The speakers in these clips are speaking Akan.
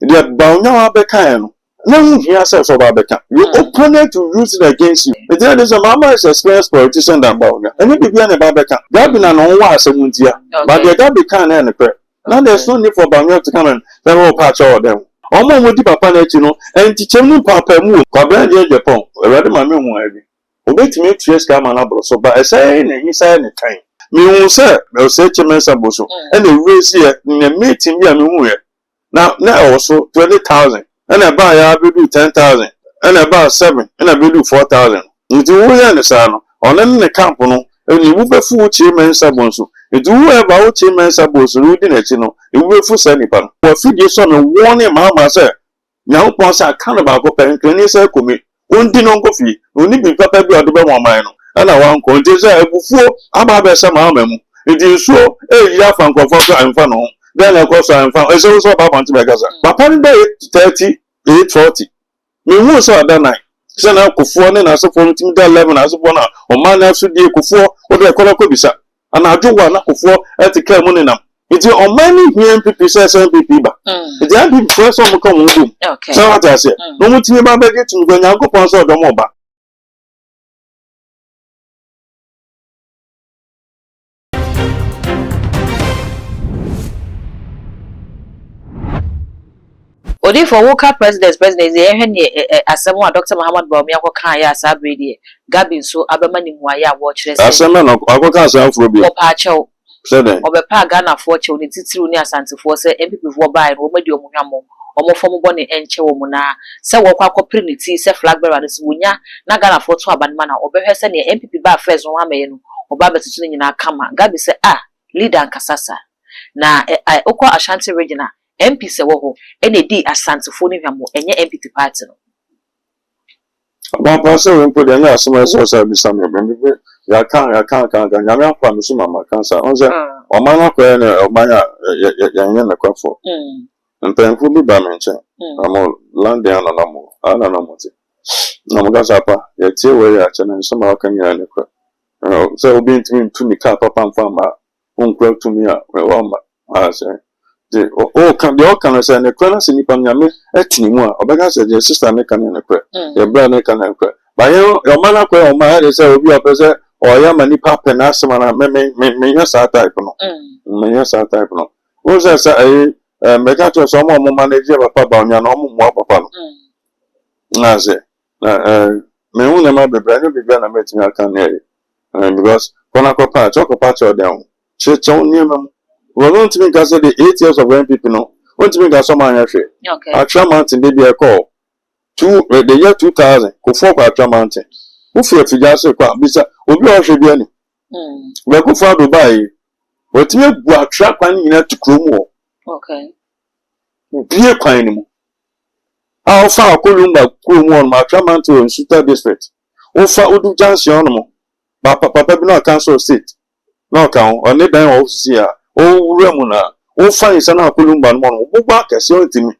The Bawumia Becano. No, he has said about Becca. Your opponent to use it against you. But there is a Mahama is experienced politician than Bawumia. And it began about Becca. That been an own was a Mundia. But the Gabi can and a prayer. Now there's no need for Bawumia to come and the whole patch all them. Almost with the papa, you know, and teach me papa move. Cabran Japan, a rather my memory. Obey to me, Trace Camanabro. So by saying, inside the time. Me won't say, they'll say Chemensaboso. And the race here in a meeting, me now also 20,000. And I buy I will do 10,000. And I buy 7. And I will do 4,000. If you will understand, on the camp, and you will be full chairman sabonso. If you will about chairman sabonso, you didn't know, you will be full sanipan. For feed your son and warning Mahama, sir. Now, once I can't about go parent, when you say, come in, one dinner coffee, only be papa be at the bottom of mine. And I want to say, before I'm a better mamma. It is so, you have and comfort and fun. Then of course I am found. It's also about Gaza. But upon day 30, 840. Me who saw that night. Send out Kufuan and as a phone to 11 as a one or man else to deal Kufu or the Kolakobisa. And I do one Kufu at the Kermonina. It's on many MPP says MPP. It's the MPP first one come home. Okay. So what I say. No one to me about getting when I go on so the moba. Odi for Woka president as someone Dr. Mahama Bawumia ko kan ya sabredi Gabi so abemani nwaya wo kire se asema no akoka asanfo bi opa achew sede obepa Ghana fo chew ne titiru ni asantefo se MPP fo bai no omadi omunhwamo omofo bo ne enche wo mu na se wo kwa opportunity se flag bearer ne se wonya na Ghana fo to abanma na obehwe se ne MPP ba first no amaye no oba betutu nyina kama Gabi se leader nkasasa na okwa Ashanti regional MP se wo ho ene di asantefo ni hwamo enye MPP party no ba pass we put the asema so bi sam be ya kan nyame akwa me so mama kansa on say o man akwa ne o man ya nye na kwafo mpenfu bi ba me nche amo land ya na mo ana na mo ti na mo gasa pa ya tie we ya che na so ma kan ya ne kwa so obi ntimi tu mi ka papa mfa ma on kwa tu mi a we wa ma say can say ne kwa na se nipa nyame atini mu a obega say the sister me kan ne kwa the brother ne kan ne kwa ba yo man akwa o ma he say obi opese o ya mani papa na asema na me nya sa type no me nya sa type no o say mega to so mo manage papa Bawumia na mo papa no na say me hu na ma bebra no bibia na metimi aka na because kona ko pa cho dem che ni ma we want to make us the 8 years of MPP no want to make us some okay Accra Mountain dey be a call the year 2000 ko for Accra Mountain who fear figure say kwa bisa obi o hwe bia ni we ko for Dubai we timi bu Accra kwan nyina to kromo okay bie kwan ni mu a fa Kolumba kromo on Accra Mountain in Suta district o fa odu junction no mo papa bi na council state no kan on ne dan office here o remuna o find sana Kolumba no mo bugba kese o timi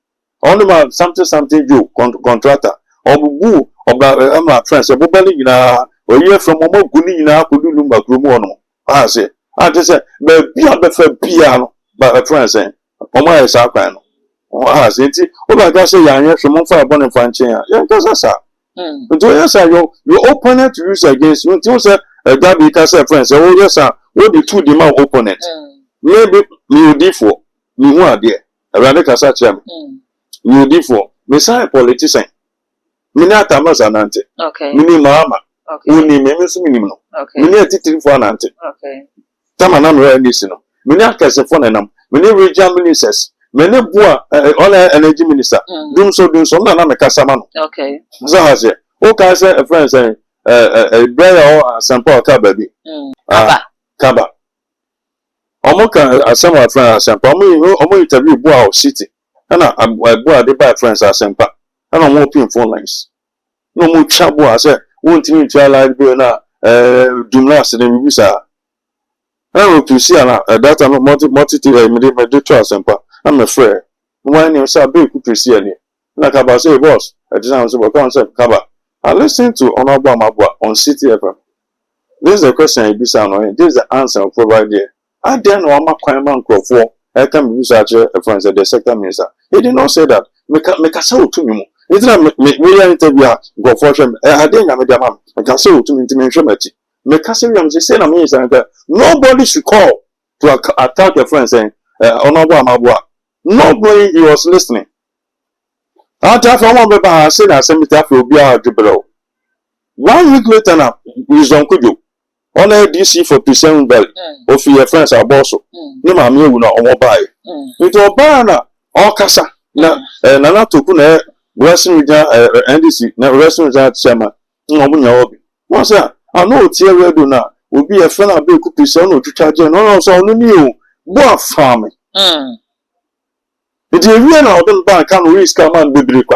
on ma something you contractor obubu oba ma friends obuba ni nyina o ye from mo guni nyina Kolumba kromo no say say be bia be fa bia no ba friends o ma esa kwan no say ti o ba ga say ya anye hwe fa abon fa nchen ya ka sa nto yes your opponent use against you nto say Gabi ka say friends o yes what the two demand opponent maybe me for me who are there around kasa chiam me for me say politician me na tamas anante okay me ni Mahama okay uni me so me no okay me ni atitiri for anante okay tama na me ni no me ni akase for na nam me ni regional ministers me ni bua all energy minister dum so na me kasa ma no okay so ha say o ka say a friend say brother or sample ka baby kaba omoka asama friend asempa omo interview boa city na boa dey by friends asempa na omo open phone lines no mo twa boa say won't try live be na dumla se dem bisa na to see na that time multi me dey try asempa I'm afraid when you say be ku presi ani na kaba say boss I just answer but concept kaba I listen to Honorable Amabua on City FM. This is the question you bisa no this is the answer I provide here. I don't know what my man crop for I can research a friend said the sector minister. He did not say that. Make a soul to me. It's not me interview go for him. I didn't have a damn. I can say to me to mention it. Make a serious say na me that nobody should call to attack a friend saying, nobody he was listening. After one paper, I said, I sent it after be our below. 1 week later, now, we don't could you. On a DC for Present Bell, of your friends are bosso. No, my meal will not buy. It will buy all Casa. Nana to put wrestling with NDC, now wrestling with that summer. No, once I know Thierry Duna will be a friend of Bill Cupison to charge and also new. What farming? It is real now, don't buy can risk come and be brick.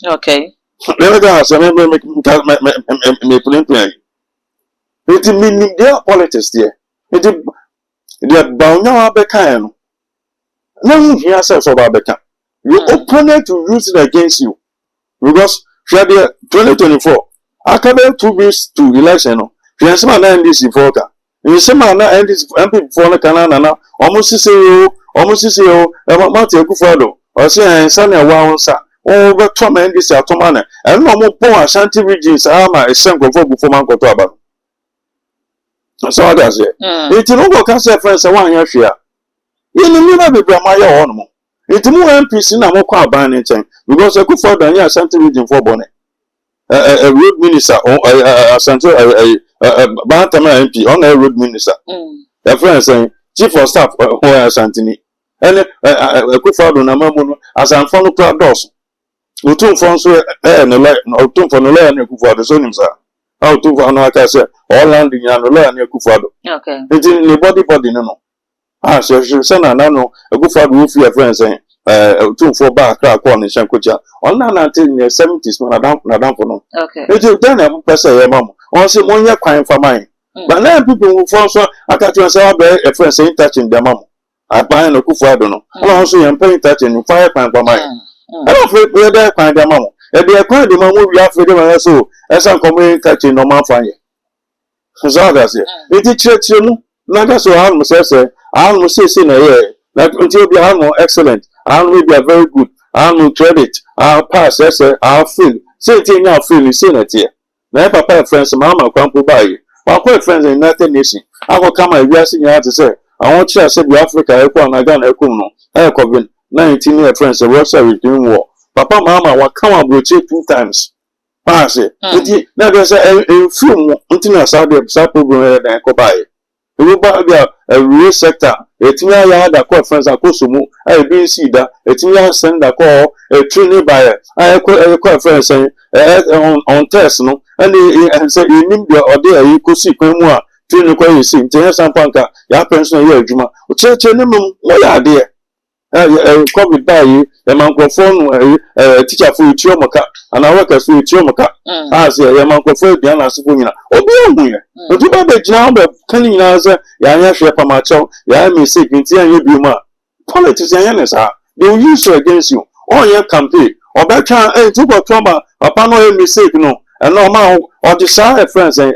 Okay. Never does, I never make play. It meaning their politics there. It is the Bawumia Beckham. No, he has said about Beckham. Your opponent to use it against you. Because 2024, I come 2 weeks to election. She has my NDC voter. In some manner, NDC MP for the Canana, almost say, Martin Kufado, or say, Sunny Wawansa, over Tom and this Atomana, and no more poor Ashanti regions are my example before Manco Taba. So that's it. It's no more cancer friends, 1 year share. You never be my own. It's more MPs in a more buying anything because I could for the Ashanti region for Bonnet. A road minister or a central Bantama MP on a road minister. A friend saying, Chief of Staff or Asantini. And a good father, Namamuno, as I'm from the crowd doors. No two phones were and the light, no two for the land, you for the son himself. How to for no casa, all landing and the land, you Kufado. Okay. It's in the body, no. Ah, so she sent a nano, a good father with your friends saying, 2 for back, crack one in Shankucha. On until in the 70s, when I don't for no. Okay. It's you then a person, your mom. On say 1 year crying for mine. But now people who fall so, I can't say, a friend saying touching their mom. I buy no Kufu, I don't know. And also, I'm paying touching 5 pounds for mine. I don't feel where they're crying their mom. If they are crying the mom, we have freedom and so, as I'm coming touching no man for you. So that's it. It is church, you know, not so I must say, I must say, in a year, like until we are more excellent, I will be very good, I will credit, I'll pass, I'll feel, say it in our feeling, say it here. Now, papa, friends, Mama, come to buy you. My quite friends in the United Nations, I will come and yes, you have to say, I want you to say, Africa, I got a cool, I have 19 year friends, a Russia with doing war. Papa, Mama, will come and broach 2 times. Pass it. Now there's a film until I saw the program and I go buy. You buy a real sector. It's me, I had a call friends at Kosumu. I didn't see that. It's me, I send a call, a training buyer. I call friends saying, on test, no, and say, you need the order, you could see more. Training quality, Tennis and Panka, your pension, your Juma. Church, what idea? COVID by you, a microphone, teacher for Chiomoka, and I work as for Chiomoka. As a microphone, Diana Subuna. Oh, be here. But you have a job of telling us, Yaya Shepa Macho, Yaya Missy, and you be ma. Politics and are. They will use you against you. Or your campaign, or better, and took a trauma, upon no mistake, no, and no man, or desire friends and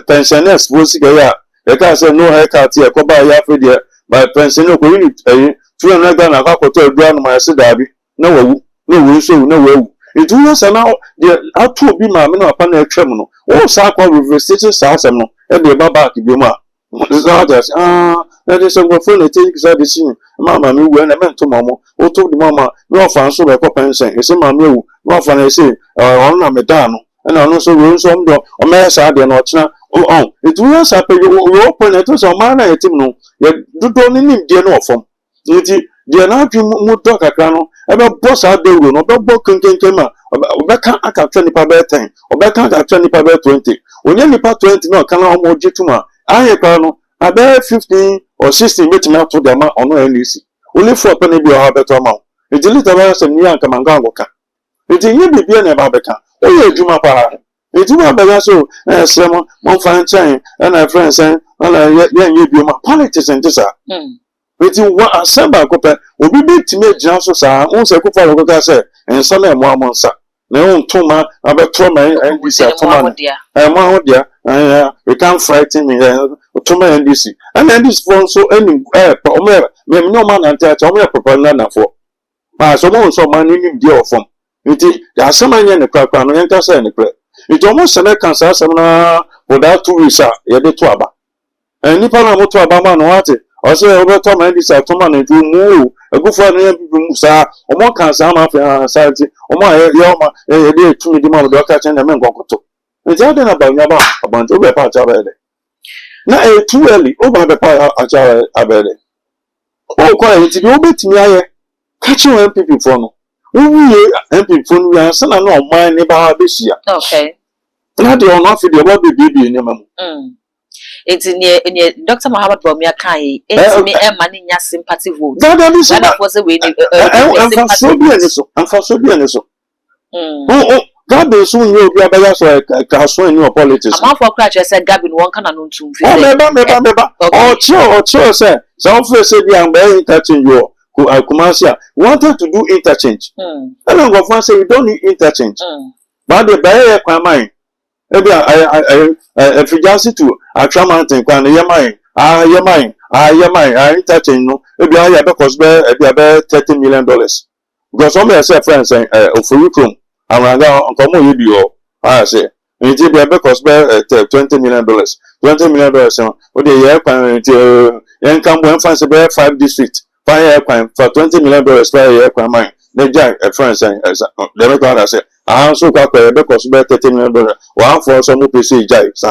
pensioners, will see a car say no haircut here, go by Yafria. By pension, no, 200 Ghana, I got to a my Sidabi. No, no. It was now the out to be my men upon a criminal. All Sako with restricted Sassamo, and the Baba Kibima. That is a phone that takes out the scene. Mamma, me when I meant to Mamma, or told the Mamma, no fan so like a pension. It's a mamma, no fan, I say, on Medano. And I also run some door, or Mass Adia Notchna. Oh, it was happy you open it was a man at him. No, yet do don't need dear no from. It dear not you mood talk a crano, about boss out there, no, about book and came out. Back I can 20 per bed 10, or back I 20 per bed 20. When you part 20, no, can I more jituma. I a crano, I bear 15 or 16 meeting out to the amount on no NDC. Only 4 penny be a better amount. It's a little less than Yan Kamangangoka. It's a year be a Babeka. Oh, yeah, Juma Para. It's one by so, and some one fine chain, and a friend saying, and you be my politics and this. It's one assembly copper will be big to make Johnson, sir, won't say, and some more months. No toma, about Toma and this Toma. You can't frighten me. Toma and this. And then this phone so any no man and tell me a propaganda for. Someone so money in deal from. There are some money in the crack and enter any prayer. It almost a cancer without 2 weeks. Yet the twaba. And Nippon to Abama no ate. I say over Tom and this Toma and to move. A good for Musa, or more cancer society, or my Yama, a day to the mother doctor and the men go to. It's not about Yaba, about over part of it. Now, too early, over the part of it. Oh, quiet, you bet me, catch you MP for no. We MP for we are son and no mind about this year. Okay. Not the on off the baby in your mum. It's in your Dr. Mahama Bawumia Kai, it's me and money sympathy vote. That is was a winning. I'm for so being so. Oh, God will soon will be a better castle in your politics. I'm for crash, I said, Gabin, one can announce to oh, sure, sir. Some first said, I'm very touching you. Kumasia wanted to do interchange. And I'm going to say, you don't need interchange. But the barrier kwa mine. Maybe if you just to a tramonting, I interchange no. Maybe I have because about $30 million. Because some of say friends saying, for you come, and I come with you. I say, it will be because $20 million. $20 million. What the year income when fancy 5 districts. 5 airplane for $20 million per airplane mine. The jack a friend saying, the record I said, I also got because $30 million. One for some PC jibes.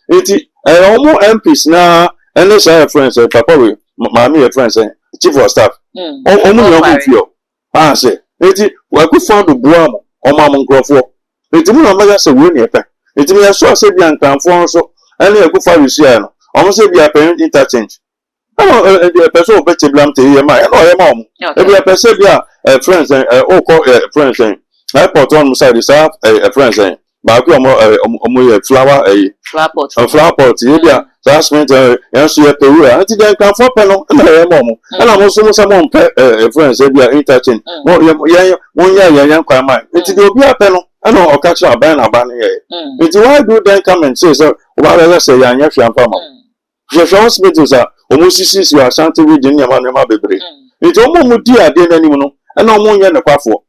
It almost MPs now, and they say friends, Papa, my friend saying, Chief of Staff. Only you. I say, it well, good for the Guam or Mamma Crawford. It didn't know say winning. It may as well say, Bianca and so, and a good for Luciano. Almost say, be a parent interchange. The person who bet you blam to your mind, or your mom. If you perceive your friends and friends saying, I put on side is a friend saying, but I'm a flower, a flower pot, yeah, that's meant to answer your career. I think I come for panel and I am mom. And I'm also someone friends, they are interchanging. One year, young crime. It will be a panel. I know, catch a banner banner. It's why do then come and say, so, what I say, young farmer. Just hospitals are almost you are Santa Virginia, Manama Baby. It's almost dear, dear anyone, and no more than a quaffle.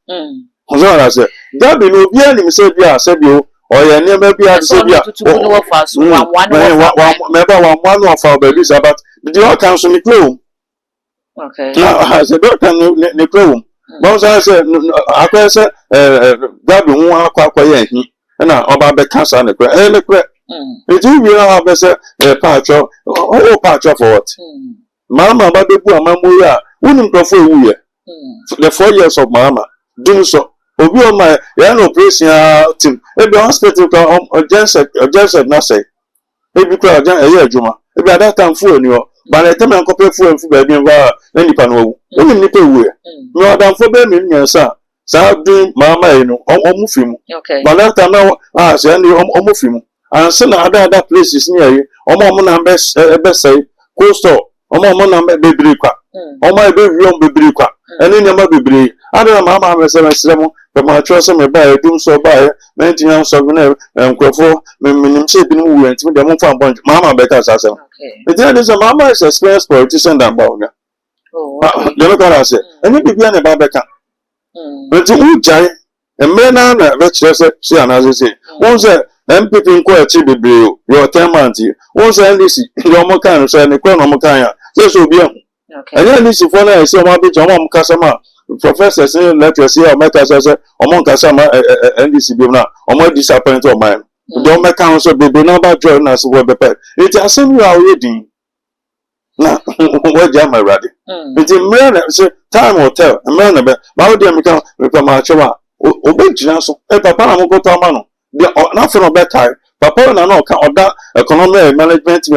I said, that be no be any said you, or you never be at Sabia. One of our babies about the all council in the room. Okay. Now, I said, don't come in the room. Once I said, I said, that be one quack, and now about the cancer and the crack. It will be our best patch of for what? Mamma, but the poor Mamuya wouldn't go for a year. The 4 years of Mamma, do so. Obi on my no operation team. Maybe hospital just not say. Maybe crowd a year Juma. Maybe at that time for you. But I tell me I'm copy for baby and any panel. Only nipple way. No, than for baby, sir. So doing Mamma, you know, almost him. Okay. But that time now, I say, almost him. And some other places near you, or more best say, coastal, or more number baby, or my baby on baby, and then your baby. I don't know, Mamma, but my trust me by a doom so by maintenance of and Crawford, meaning shaping who went with the Mufan bunch, Mamma better as I say. It is a Mamma is a experienced politician than Bawumia. The look at I said, and you began about Becca. But you giant, and men are let's just say another say. Once MPP inquire Chibi, your 10 months, once NDC, your Mokan, and the Chronomokaya, this will be. And then this is for I say, my bitch, among Casama, Professor saying, let us see, or make us among Casama, NDC, or more disappointed of mine. Don't make council be number join us with the pet. It has seen you already. Now, what am I ready? It's a man, time will tell, a man about how they become a chama, obey Janso, a papa, go to a man. Nothing about time. Papa and I know that economic management.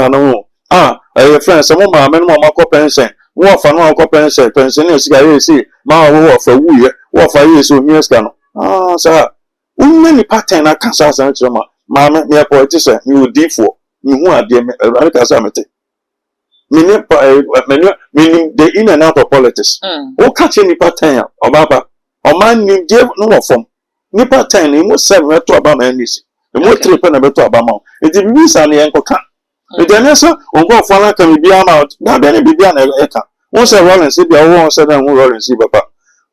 A friend, some of my men, my pension. What for no pension? Pension is my war for we, what for years of years can. Sir, many pattern I can't say, Mamma, me a politician, you will default. You want dear radical summit. Meaning the in and out of politics. Oh, catch any pattern or Baba, or man, you gave no form. nipa 10 imo 7 beto aba ma ndc imo 3 pe na beto aba ma enti bibisa na yenkoka enti anesa onko fala ka bibia ma na be ne bibia na eka won say Rollins bia won say na won Rollins baba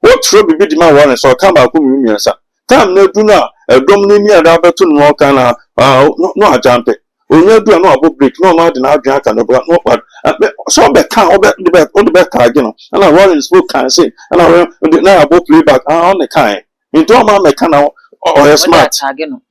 what throw bibi di ma Rollins so ka ba ko mi miensa time na du na edom ni ni ada beto no ka na no ajampe onye du na obo break no no de na adwan aka no no so be kan obe de ka agino na Rollins book can say na abo playback on the kind into ma me kan na or smart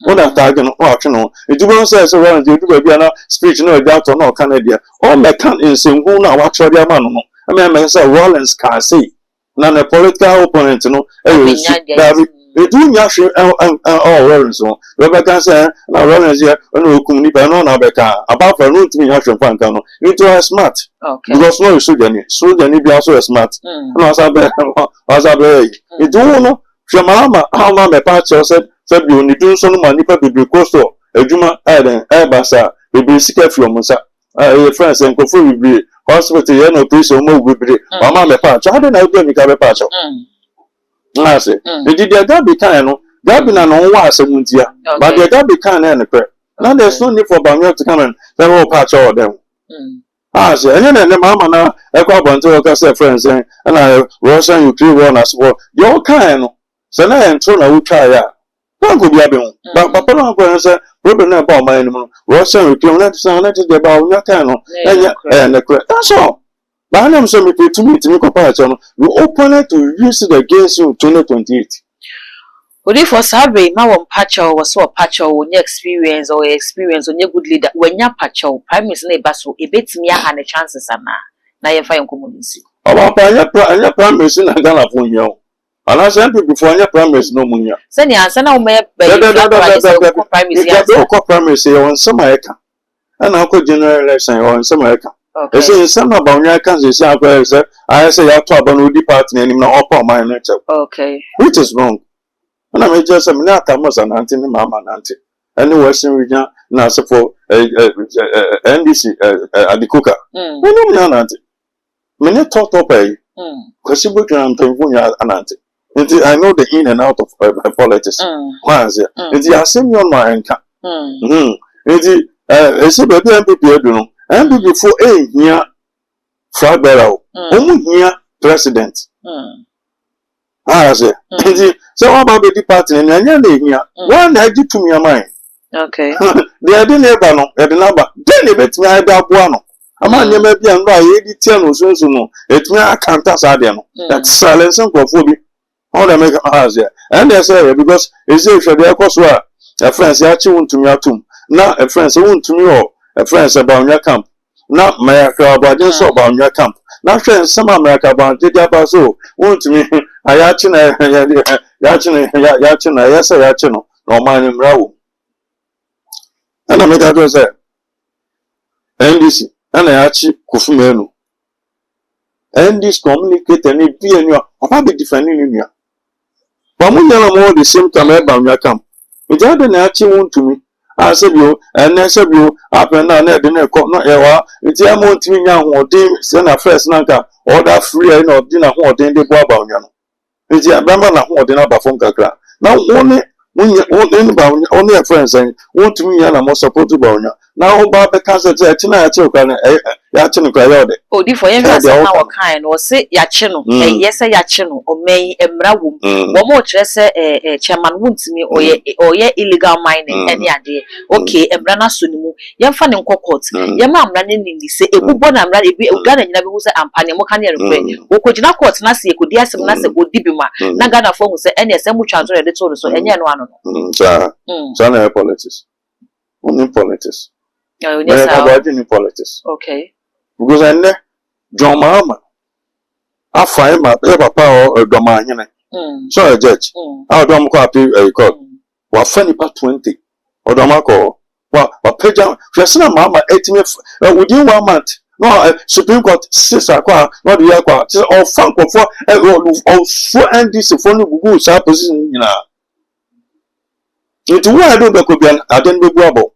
what that agino o atwe it won say so Rollins do bia na speech no e out no Canada o me kan insengu na wa chori ama no I mean say Rollins can say na the political opponent no e do nya hwe Rollins no we be can say na Rollins here no okum ni ba no na be ka about for no timi nya hwe fan kan no into smart because no so jani be also smart no asa be e do no hwe Mahama how ma me pa che say bi oni do so no ma ni pa be costo adwuma eden e basa be sika fi omusa e friends enko fu bi hospital ye no operation mo gubre mama me pa cha na do mi ka be pa cha na say the that be kind no that be na no wa asemuntia but the that be kind na kre now there's no need for Bawumia to come and say oh pa cha or them say any na mama na e kwa bonto ka say friends and Russia Ukraine war na so your kind no so na entro na utwa ya na go bia be ho but papa no go say problem na ba o man no Russia Ukraine na say na the Bawumia kind no na kre that's all. But I'm so me to me ko pa cha no we open it to use it against you 2028. Odi for sabe ma won pacho was so pacho won experience or experience on good leader when ya pacho prime minister na eba so ebetimi aha ne chances ana na ye fa yankomunisi Aba pa anya prime minister na Ghana fo nya o ana say before anya prime minister no munya se ni ansa na o me be prime minister ko prime minister on samaeka ana ko general election on samaeka ese some about Bawumia can say I say you to about no party and na upper my nature okay which is wrong and I just say na tamos and auntie mama auntie any western region na so for NDC adikuka no me auntie me ne talk up because you can penfunya auntie I know the in and out of politics kwanze nti asem yon ma enka nti ese baby MPP edu no and before here flag bearer here president say so what about the party and anya na here one na ji to me mind okay they dey neighbor no e dey number then e betimi ai da boa no ama nyema bia no aye di tie no so no etimi akanta sa de no that silence nkofo bi how they make say and they say because is if they cause a friends ya chi wuntumi atum na a friends wuntumi o a friends Bawumia camp na America abade so Bawumia camp na friends some America ban dey aba so wuntumi ayachi na yesa yachi no no man mrawo ana me da do say NDC ana yachi kufumenu NDC communicate any bi enu oba be defending enu Wamunya na mo the same time Bawumia camp it had na yachi wuntumi I said you and I said you up and down there didn't come not ewa it's a month in your send a first nanka order free and or dinner who then they go about you. It's a bamba who dinner bafon kakra. Now only only a friend saying want to me and I'm more supportive Bawumia. Now Baba cancer tina yachino crayode. Oh di for yen na wa kind or say yachino yes yachino o may emra wum wo mo kire se chairman wuntimi o ye illegal mining any ade okay emra na so ni mu yen fa ne court ye ma amra ne ni se ebubo na amra ebi Ghana nyina be hu se ampane mo kan ye refre wo ko gina court na se ekodi asem na se odi bi ma na Ghana fo hu se ene se mu transfer de to so enye no ano so na politics only politics in politics okay because I know John Mahama I find my papa or Doma Hine so a judge I don't go up a court wa funny part 20 or Domako wa peja Fiasina Mahama 18 within 1 month no Supreme Court 6 akwa no the akwa or funk for or so and this for no gugu sa position nyina it why do be ko bi aden be buabo.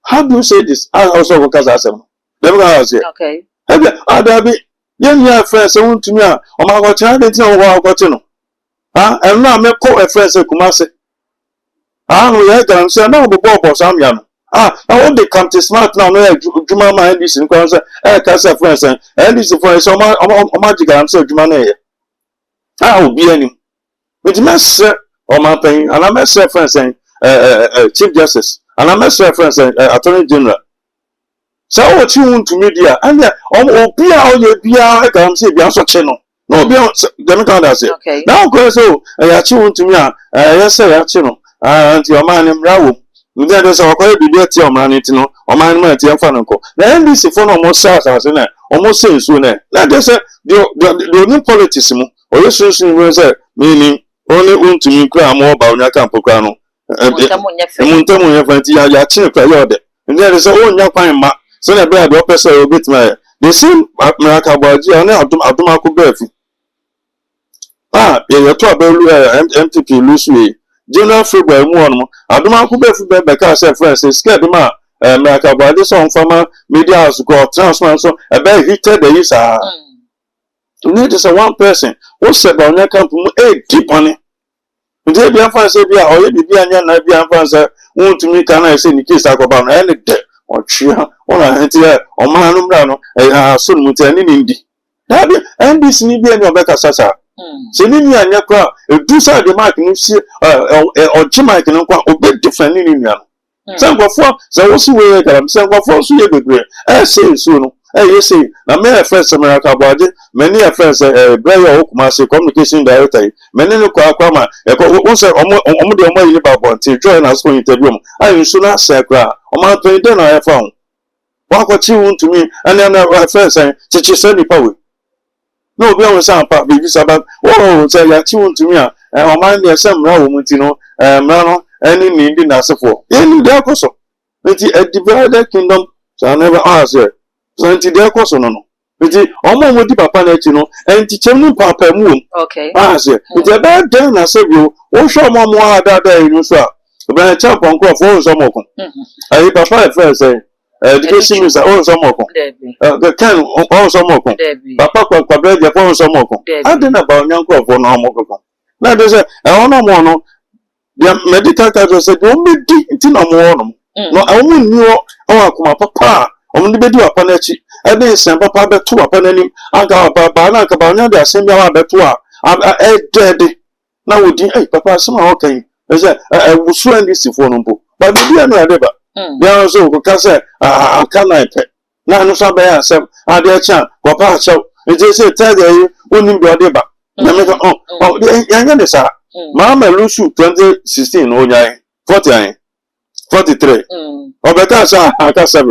How do you say this? I also work as asem. Dem go say. Okay. Ebe adabi yen ya friends won to me o ma go chan dey tin o wa go tin no. And now me call a friend say Kumase. We had them say no Bobo Samyan. I want they come to smart now. No, Juma man this in concern. Casa friends and this for so magic. I'm so Jumane. I will be any. But you must say, my pain, and I must say, friends saying, Chief Justice, and I must say, friends saying, Attorney General. So what you want to media, and yeah, be all your I can say, be also channel. No, be on the can't say. Okay. Now, go so, I want to me, yes, sir, channel, and your man in Rawo. There is our quite be dirty or man, you know, or man, my dear Fanako. The NBC phone almost starts as in there, almost saying sooner. Like they say, the new politics, or you say, meaning only to me cry more about your campocano. And Montamu, your fancy, I chin for your day. And there is a own young fine ma, so I bear the opposite a bit my. The same Maracabaji, and I do my coberty. You're trouble, MTP loosely. General February one, I do my coberty because I friends scared him out. Maracabaji song farmer, media house got transfer, so a bear heated the use. Need is a one person. What's said on your company? Deep on it. They be a fancy, or you be a young be a fancy. Want to me, can I say in the case I go about any day or cheer on a here or Manum Brano, soon with any Indy. That be and this need be in your Becca Sasa. Selini and your crowd, if do side the mark, you see, or Jimmy can obey different in India. Some before, so what's the way I'm saying, what for you be great? I say soon. You see, now many friends America body, many friends Blair Okumasi communication director, many no Kwama, once the about to join us for interview. I soon ask Sakra, or my play then I found. What you want to me, and then I first saying, such a sunny power. No, we always sound part babies about, say you want to me, and mind there some woman, you know, Mano, any needing as for. Any there also. It's a divided kingdom, so I never ask her. So there was no. It's almost what the papa you know, and teaching papa moon. Okay. It's a bad day, I said you, oh, show more that day, you saw. But I jump on call for some more. I papa first say, education is all some more. The can also more. Papa could break the phone some more. I didn't about young call for no more. Now there's a no. The medical doctor said, don't be deep in no more. No, I only knew our papa. On the bed upon a cheek, I didn't send papa bet 2 upon any. I got Papa Cabana, the assembly bet 2. I'm dead. Now, would you, Papa, somehow okay. I will swear this for no book. But the dear never. There was so because I can't pay. Now, no somebody else. I dear champ, Papa, so it is a tell you, wouldn't be a deba. Oh, the youngest are. Mamma Lusu 2016, 49, 43. Or better, I can't say.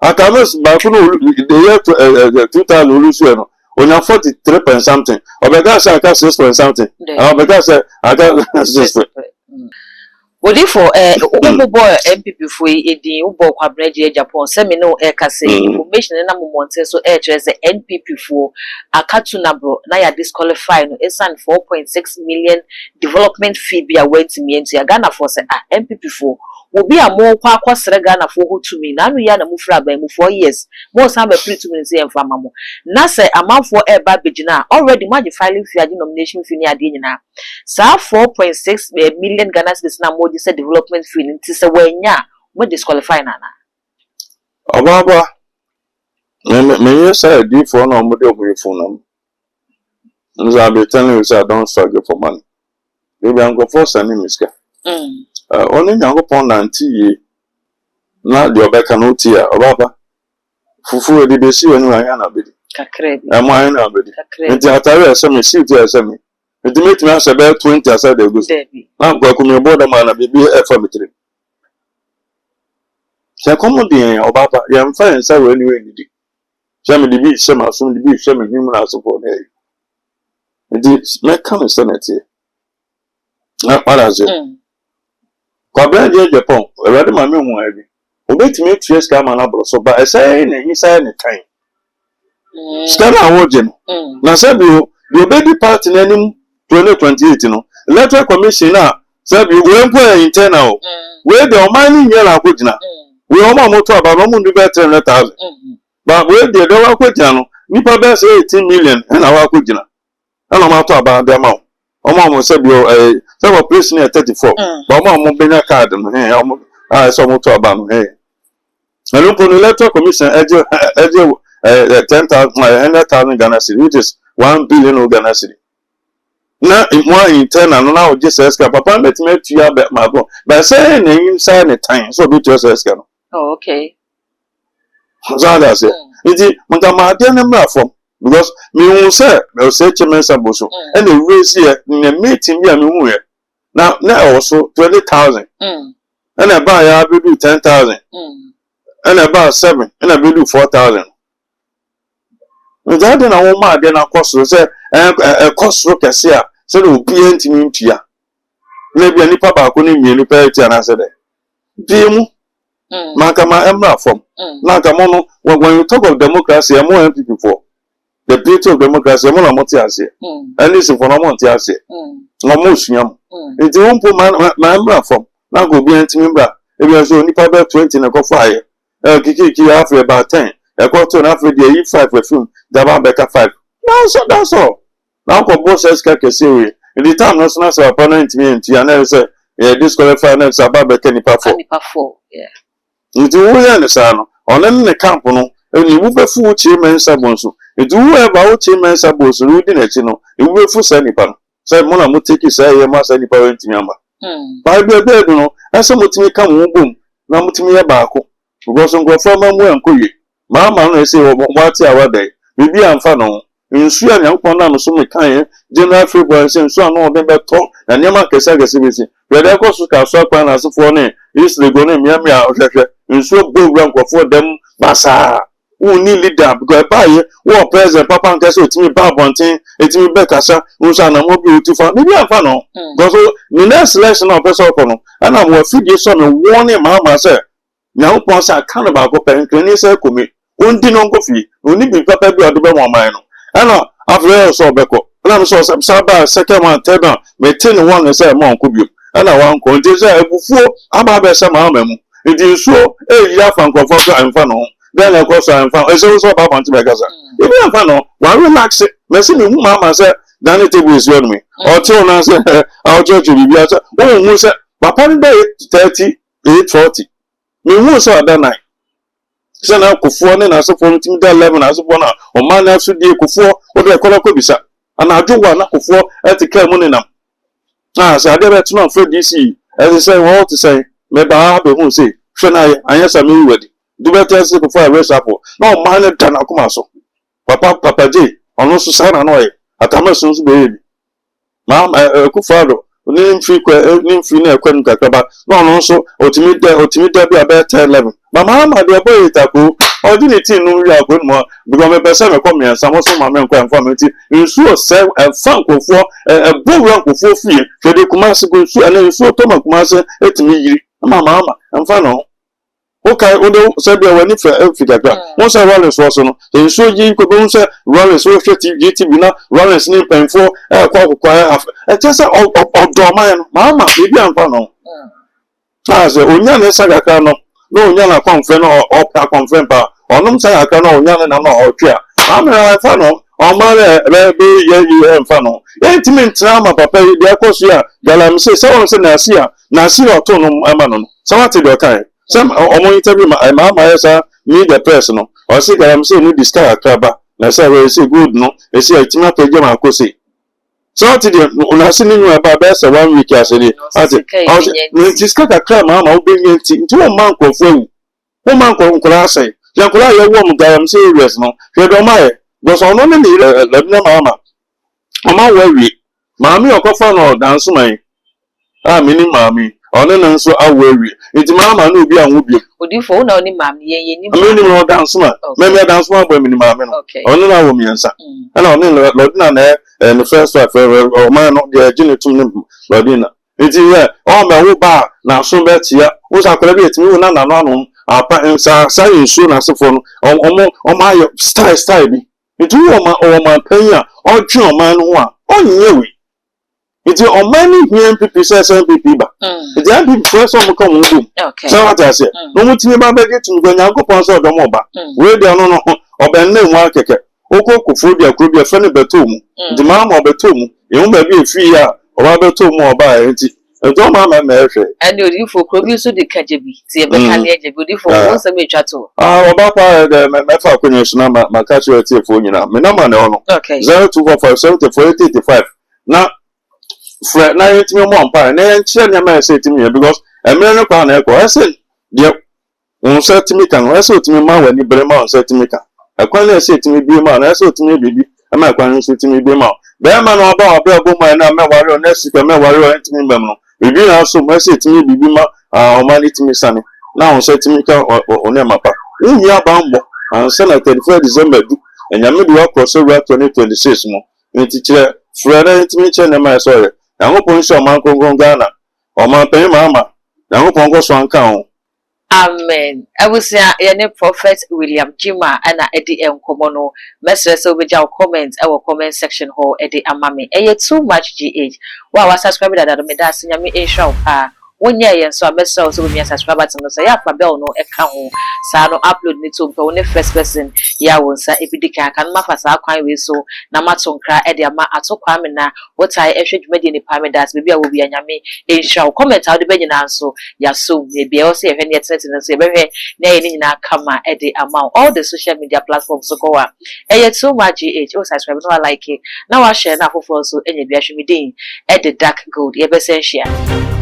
I can't the year 2000 Luciano. On your 43 point something. Or because I got 6 point something. Or because I got 6 point. Well, therefore, boy, MPP for a Ubo Quabrege Japan, Semino Ekase, information and number one so address the NPP for a Katunabro, Naya disqualified, it's an 4.6 million development fee be away to me and to Ghana for MPP for. Will be a more quacks Ghana for who to me. Now we are a mufra by 4 years. Most have a pretty to museum for Mamma. Nasa a month for a babijina already magic filing for denomination for near dinner. So 4.6 million Ghana is now more just a development feeling. Tis a way ya, what disqualify Nana. Ababa, may say a deep for no model for them. And I'll be telling you, I don't struggle for money. Maybe I'm going for sending Miska. Only young upon 90 now the Obeka no tea, Obaba. Fufu, did they see when you are a bit? I'm mine a bit. And the Atari, some seat there, some. It made me ask about 20 as I go. I'm going to board a man a baby affirmative. So come on, dear Obaba, young friends, I will anyway. Some of the beach, some of the beach, some of human as support. It is make come and send it here. Not what I say. Kwabra Japan, a rather my memory who heavy. Obey to make 3 scam and abro, so by a saying inside the time. Scam award, now said you obey part in any 2028, you know. Electoral commissioner said you won't put internal. Where the mining yellow Kujina. We almost motor about no moon better than 1,000. But where the dollar Kujano, Nipa best 18 million and our Kujina. And I'm out about the amount. Almost said you a place near 34. But I'm been a card and I saw motor about hey. I look on the electoral commission, 10,000, 100,000 Ghana cedi, which is 1 billion Ghana cedi. Now, in 1 in 10, and now just ask Papa, let me to you about my book. By saying inside the time, so be just ask. Oh, okay. So that's it. It's my dear number from because me won't say, they'll say Chairman Saboso, and the race here in a meeting here. Now also 20,000, and I buy I will do 10,000, and about 7, and I will do 4,000. Without then I won't mind then I cost say a cost rock as here, so it will be anything to ya. Maybe any papa couldn't be any parity and I said, Dimu. Makama emra from. Nakamono, when you talk of democracy, I'm more people for. The beauty of democracy, I'm more montiasi. And listen for no montiasi. No motion. It's the one put my emra from. Now go be anti-member. If you are so only probably 20 and a go fire. Kiki after about 10. A quarter and after the 5 perfume. Daba Becca 5. That's all. Now go boss as Kakasiri. In the time, no sooner say opponent me and Tiana say, disqualify next about Becca Nipa 4. Yeah. Nti wo ya ne sa no onen ne camp no eni wo befu wo chi mensa bonso nti wo e ba wo chi mensa bonso wo di na chi no e wo befu sa nipa no say mo na mo take say ye ma sa nipa we ntimi amba ba be no ase mo timi ka mo bom na mo timi ye ba ko because ngo fa ma mo enkoye ma no ese wo ati awade bibi amfa no nsu ya nyankopon na no so me kan general February se nsu ano oden beto na nyama kesa besi wede ko so ka so akwan na asefo ne is the go na miamia ohwehwe nsu bo nkofo dem basa uni leader because baye wo president papa nkese otimi ba bonten etimi be kasa nsu na mo bi otufa bibi amfa no because the next election na person ko no ana mo afidie so no warning Mahama say nyankopon sa kan ba ko pe nkani se komi ondi no nkofi oni bi papa bi odo be mo man no ana afre so beko na so saba second one third one me tin one say mo nkobio ana wan ko nti say ebufuo aba be say Mahama mu nti so ya fa nkofo so amfa no then e ko so amfa e so ba banti be gaza e bi amfa no wa relax me say me mu Mahama say dan table is on me o ti ona say o church bi bia say o mu say papa ni be 30 840 me mu say oda Sana kufuo ne na sefo ntimi da 11 na sefo na o man na so die kufuo o de kola ko bisa ana adwowa na kufuo etika mu ne nam sa de bet no for DC as say what to say me ba be hu say hwe na anyasa me wadi du better say kufuo arrest apo na o man na da na kuma so papa je ono so sana no e atama so so be ma kufuo do ni mfi na ekwenu kakaba na ono so otimi da bi aba 11 Mahama de boy itako ordinity no ri akon mo because me person me come here some so ma me nko information nsu se fan kofo bowran kofo fie fe de kuma se go nsu ana nsu to ma kuma se etimi yiri Mahama amfa no okay o de se bia wani fe fikaka won se rollers so no nsu yi ko be nse rollers so fe TV na rollers ni penfo kwa just odo man Mahama bi amfa no se onya ne sagaka no no nyana confirm no opta confirm pa onum say aka no nyana na no otwa amara fa no o mare be ye fa no intimate trauma papa de akoso ya galam say won say na si oto no ama no so what do kai some omo interview Mahama yesa me the person no o say galam say no discourse akraba na say we say good no e say itima page ma akosi so what did una sini nu aba be say 1 week asede ati discourse akraba Mahama obinye nti o man ko fu o man ko nkura say yankura ye wo mu galam say areas no hwe do ma ye because ono ne lebna Mahama ama wawi maami okofa no danso man mini maami ono ne nso awawi nti Mahama na obi anwo bi odifo na oni maami ye ni mini no danso man me danso man bo mini maami no ono na wo miensa ana ono lodina na the first wife o man no de gine tum ne lodina nti ye o me wo ba na so betia wo sakora bi etimi wo na no anu apa nsa nsu na sefo no omo ayo style bi nti wo ma panya o twe o man no a onyewe nti o man ni hien pipi say MPP ba nti MPP first o mo ka mo dum so what I say no mo timi ba be get to go nyankopon so do mo ba we de no oben na nwa keke oko kufu dia kuro bia fene betom di mama betom e ba bi efi a oba betom oba enti eto mama ma ehwe and you for krobi so de kajebi ti e be kan ye jebi di for won se me twa to oba kwa de me fa kwenye so na ma ka che eti efo nyina me na ma ne ono okay 02457485 na fre na yetimi mo ampa na enche na ma ese etimi because emre no kwa na eko ese de un setimi kan ese otimi ma wani brema un setimi kan akwan na ese etimi bi ma na ese otimi bibi ama akwan ese etimi bi ma be ma na oba obo ma na me wari on ese ka me wari on etimi mbem no bibi na so ma ese etimi bibi ma o ma etimi sane na un setimi kan on e mapa unyi abambo an sana 31 December du enyame bi wa cross over 2026 mo nti kire fre na etimi che na ma so ye Yangopon so man kongon Ghana o man pe mama Yangopon go so anka ho amen abusia ye ne prophet William Jima ana edi enkomo no mesre so be ja comment e comment section ho edi amame eye too much gh wa subscribe da me da nyame ehwa pa wonye ye so abesa so be subscribe button so ya fa bell no e ka ho sa no upload ni to pe woni first person ya wonsa ebidika kan ma fa sa kwan we so na matonkra e de ama atokwa me na wotai ehwe dwumadi ni pa me das be bia wo bia nyame ehwa comment how de be nyina so ya so me bia o se ehwe ne etineti so be hwe na ye ni nyina kama e de ama all the social media platforms so go wa eye too much gh o subscribe no like it na wa share na foforo so enye bia hwe me din e de dark gold ye be sen share